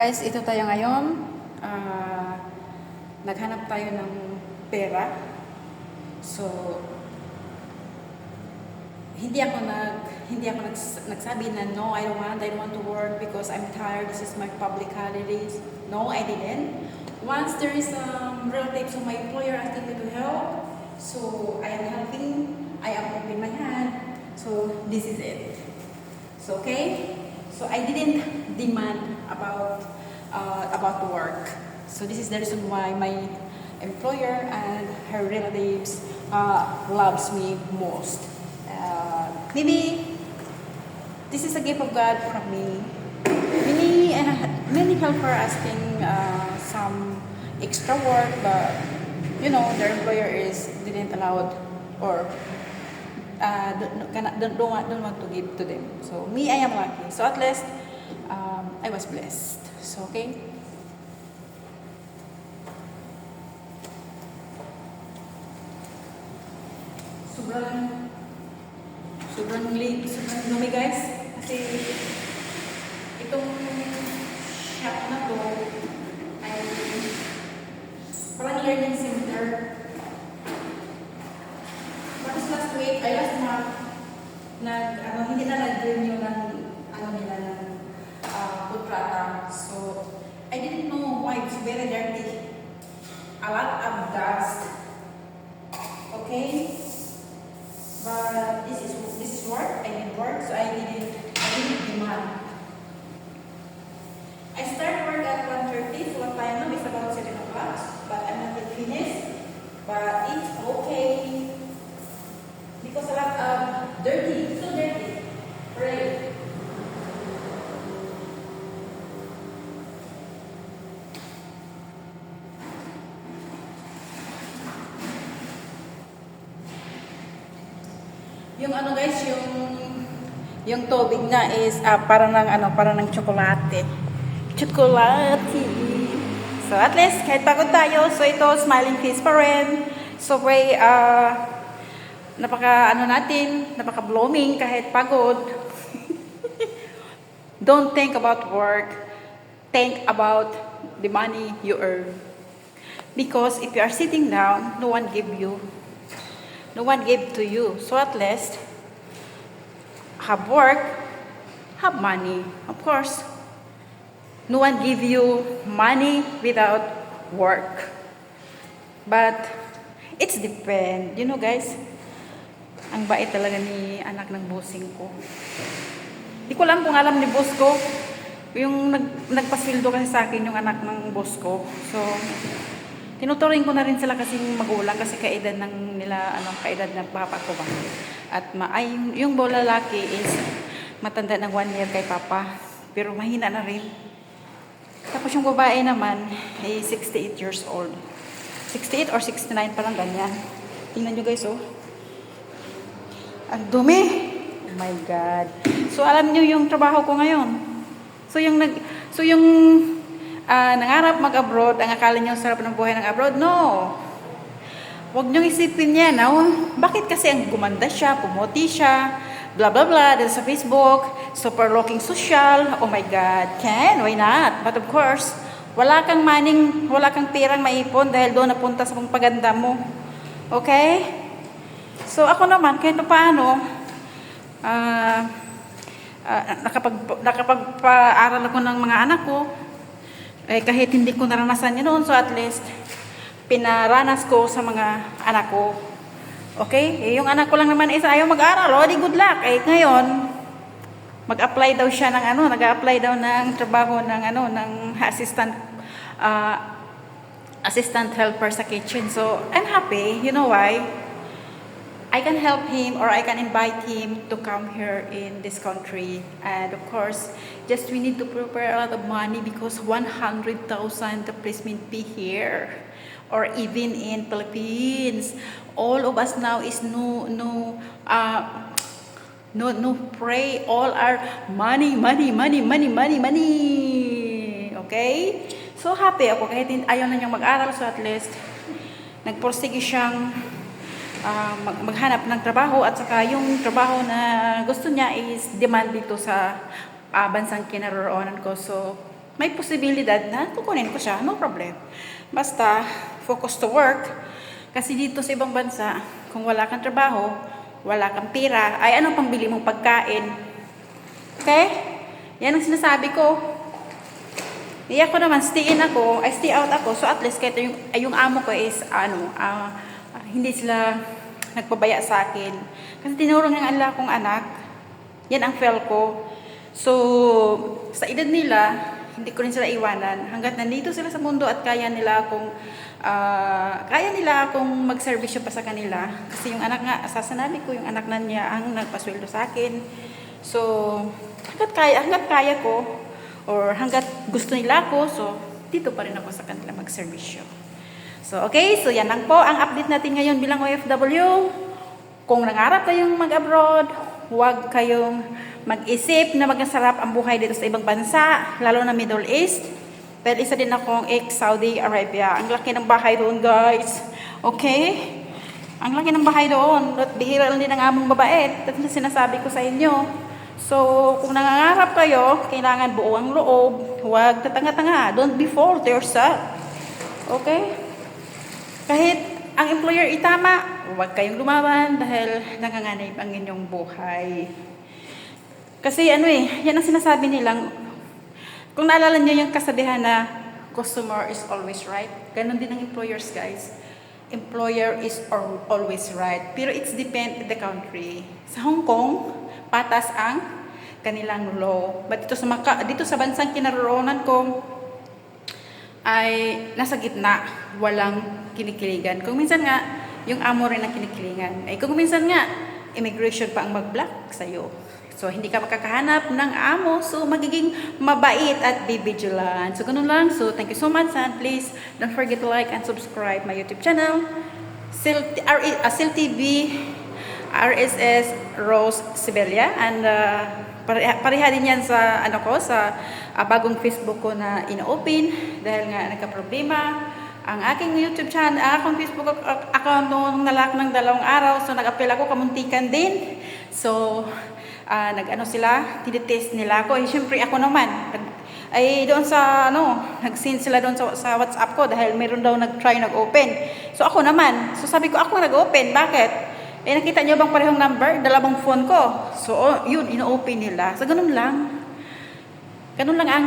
Guys, ito tayo ngayon. Naghanap tayo ng pera. So, nagsabi na no, I don't want to work because I'm tired. This is my public holidays. No, I didn't. Once there is relatives of my employer asking me to help, so I am helping. I am opening my hand. So, this is it. So, okay? So, I didn't demand about work. So this is the reason why my employer and her relatives loves me most. Maybe this is a gift of God from me. Many help her asking some extra work, but their employer didn't allow it or don't want to give to them. So me, I am lucky. So at least I was blessed. So okay. Sobrang dumi guys. Kasi itong shop na to ay parang learning center. Tapos last week, ay last month, hindi na nag-renew ng nila ng kontrata. So, I didn't know why it's very dirty. A lot of dust. Okay? But this is work. I need work, so I didn't demand. I start work at 1:30, so what time now? It's about 7 o'clock. But I'm not yet finished. But it's okay. Because a lot of dirty, so dirty. Right. Yung guys, yung tubig na is parang ng tsokolate. Tsokolate. So at least kahit pagod tayo, so ito smiling face pa rin. So way napaka blooming kahit pagod. Don't think about work. Think about the money you earn. Because if you are sitting down, no one gave to you. So at least, have work, have money. Of course, no one give you money without work. But, it's depend. Guys, ang bait talaga ni anak ng bossing ko. Di ko lang kung alam ni boss ko, yung nagpasildo kasi sa akin yung anak ng boss ko. So, tinuturing ko na rin sila kasing magulang kasi kaedad ng kaedad ng papa ko ba. At yung lalaki is matanda ng 1 year kay papa. Pero mahina na rin. Tapos yung babae naman ay 68 years old. 68 or 69 parang ganyan. Tingnan nyo guys, oh. Ang dumi. Oh my God. So alam nyo yung trabaho ko ngayon. So yung nangarap mag-abroad, ang akala nyo sarap ng buhay ng abroad, no. Huwag nyo isipin yan, no? Bakit kasi ang gumanda siya, pumuti siya, blah blah blah, dahil sa Facebook, super looking social, oh my God, why not? But of course, wala kang perang maipon dahil doon napunta sa pagpaganda mo. Okay? So ako naman, kahit paano, nakapagpa-aral ako ng mga anak ko, kahit hindi ko naranasan yun noon, so at least, pinaranas ko sa mga anak ko. Okay? Yung anak ko lang naman is ayaw mag-aral, di good luck. Ngayon, mag-apply daw siya ng nag-apply daw ng trabaho ng assistant helper sa kitchen. So, I'm happy. You know why? I can help him or I can invite him to come here in this country. And of course, we need to prepare a lot of money because 100,000 the placement fee here or even in Philippines. All of us now is no pray. All our money. Okay? So happy ako kahit ayaw na niyang mag-aral, so at least nagporsige siyang maghanap ng trabaho at saka yung trabaho na gusto niya is demand dito sa bansang kinaroroonan ko. So may posibilidad na kukunin ko siya, no problem. Basta, focus to work. Kasi dito sa ibang bansa, kung wala kang trabaho, wala kang pera, ay ano pang bili mong pagkain? Okay? Yan ang sinasabi ko. Iya ko naman, stay out ako, so at least kahit yung amo ko is, hindi sila nagpabaya sa akin. Kasi tinurong ng Allah kong anak, yan ang feel ko. So, sa edad nila, hindi ko rin sila iwanan. Hanggat nandito sila sa mundo at kaya nila akong magserbisyo pa sa kanila. Kasi yung anak nga, sasanabi ko, yung anak na niya ang nagpasweldo sa akin. So, hanggat kaya ko, or hanggat gusto nila ako, so dito pa rin ako sa kanila magserbisyo. So, okay, so yan lang po ang update natin ngayon bilang OFW. Kung nangarap kayong mag-abroad, huwag kayong mag-isip na magasarap ang buhay dito sa ibang bansa, lalo na Middle East. Dahil isa din akong ex-Saudi Arabia. Ang laki ng bahay doon, guys. Okay? Ang laki ng bahay doon. At bihira lang din ang among mabait. Ito na sinasabi ko sa inyo. So, kung nangangarap kayo, kailangan buo ang loob. Huwag tatanga-tanga. Don't be fooled to yourself. Okay? Kahit ang employer itama, huwag kayong lumaban dahil nanganganib ang inyong buhay. Kasi yan ang sinasabi nilang, kung naalala niyo yung kasabihan na customer is always right, ganun din ang employers, guys. Employer is always right. Pero it's depend the country. Sa Hong Kong, patas ang kanilang law. But dito sa bansang kinaroroonan ko, ay nasa gitna, walang kinikiligan. Kung minsan nga, yung amo rin ang kinikilingan. Ay kung minsan nga, immigration pa ang mag-block sa'yo. So, hindi ka makakahanap ng amo. So, magiging mabait at be vigilant. So, ganun lang. So, thank you so much. And please, don't forget to like and subscribe my YouTube channel. Sil TV, RSS Rose Sibelia. And pareha din yan sa, sa bagong Facebook ko na ino-open. Dahil nga nagka-problema. Ang aking YouTube channel, ang akong Facebook account noong nalak ng 2 araw. So, nag-apply ako, kamuntikan din. So, tinitest nila ako. Siyempre ako naman, doon sa, nag-send sila doon sa WhatsApp ko dahil mayroon daw nag-open. So ako naman, so sabi ko, ako nag-open, bakit? Nakita niyo bang parehong number? Dalawang phone ko. So, yun, ino-open nila. So, ganun lang. Ganun lang ang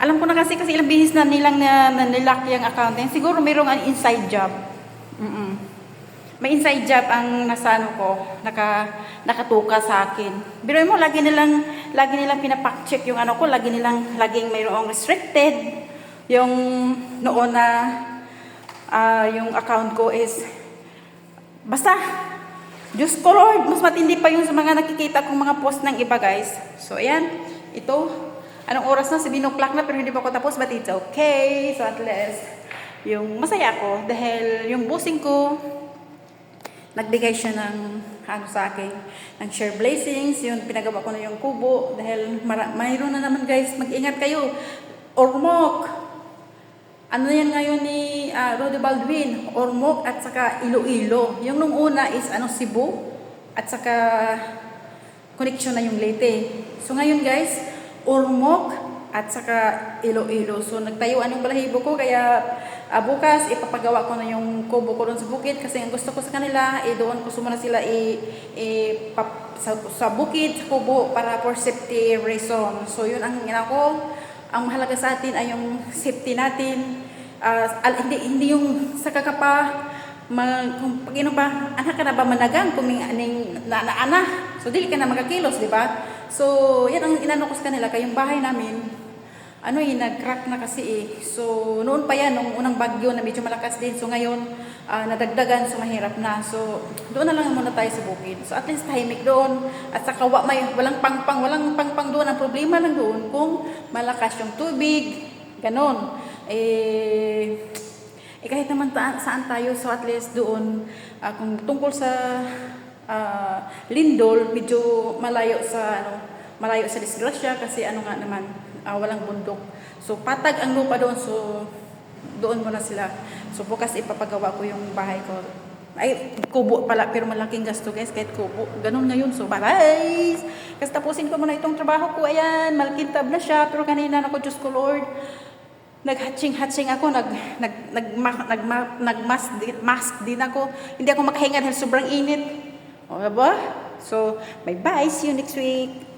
Alam ko na kasi ilang business na nilang nilak yung account. Siguro mayroong an inside job. May inside job ang nakatuka sa akin. Pero mo, lagi nilang pinapack-check yung laging mayroong restricted. Yung noon na, yung account ko is, basta, Diyos ko Lord, mas matindi pa yung sa mga nakikita kong mga post ng iba, guys. So, ayan, ito, anong oras na? 7 o'clock na, pero hindi pa ako tapos, but it's okay. So, at least, yung masaya ako, dahil yung bossing ko, nagbigay siya ng sa akin, ng share blessings, yun, pinagawa ko na yung kubo, dahil mayroon na naman, guys, mag-ingat kayo. Ormoc, yan ngayon ni Roddy Baldwin, Ormoc at saka Iloilo. Yung nung una is Cebu, at saka connection na yung Leyte. So ngayon, guys, Ormoc at saka Iloilo. So nagtayuan yung balahibo ko, kaya bukas ipapagawa ko na yung kubo ko doon sa bukid kasi ang gusto ko sa kanila doon ko sumuna sila sa bukid, sa kubo para for safety reason. So yun ang ang mahalaga sa atin ay yung safety natin. Hindi yung sa kakapa kung pag anak ka na ba managang kung naana, so dili ka na magakilos, di ba? So yan ang inano ko sa kanila, kayong bahay namin nag-crack na kasi So, noon pa yan, nung unang bagyo na medyo malakas din. So, ngayon, nadagdagan, so mahirap na. So, doon na lang muna tayo sa bukid. So, at least tahimik doon. At saka, walang pangpang doon. Ang problema lang doon, kung malakas yung tubig, ganon. Kahit naman saan tayo, so at least doon, kung tungkol sa lindol, medyo malayo sa disgrasya kasi walang bundok. So, patag ang lupa doon. So, doon muna sila. So, bukas ipapagawa ko yung bahay ko. Ay, kubo pala, pero malaking gasto guys, kahit kubo. Ganun ngayon. So, bye-bye! Kasi tapusin ko muna itong trabaho ko. Ayan, malkintab na siya. Pero kanina ako, Diyos ko Lord, nag-hatching ako, mask din ako. Hindi ako makahinga dahil sobrang init. O, diba? So, bye-bye. See you next week.